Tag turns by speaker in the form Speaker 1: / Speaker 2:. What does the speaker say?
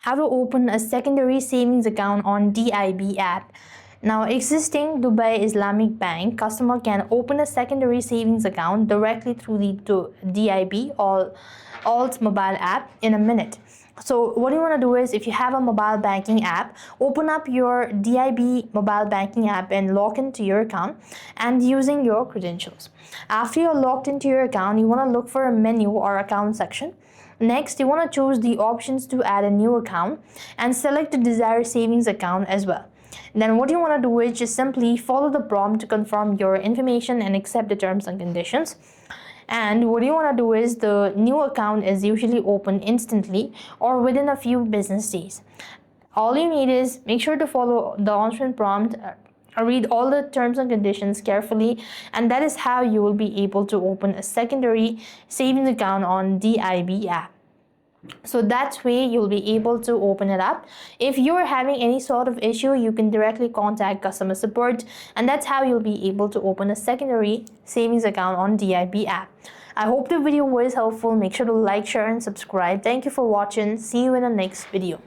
Speaker 1: how to open a secondary savings account on DIB app. Now, existing Dubai Islamic Bank customer can open a secondary savings account directly through the DIB Alt mobile app in a minute. So what you want to do is, if you have a mobile banking app, open up your DIB mobile banking app and log into your account and using your credentials. After you're logged into your account, you want to look for a menu or account section. Next, you want to choose the options to add a new account and select the desired savings account as well. Then what you want to do is just simply follow the prompt to confirm your information and accept the terms and conditions. And what you want to do is, the new account is usually open instantly or within a few business days. All you need is make sure to follow the on-screen prompt, read all the terms and conditions carefully, and that is how you will be able to open a secondary savings account on DIB app. So that way you'll be able to open it up. If you're having any sort of issue, you can directly contact customer support, and that's how you'll be able to open a secondary savings account on DIB app. I hope the video was helpful. Make sure to like, share and subscribe. Thank you for watching. See you in the next video.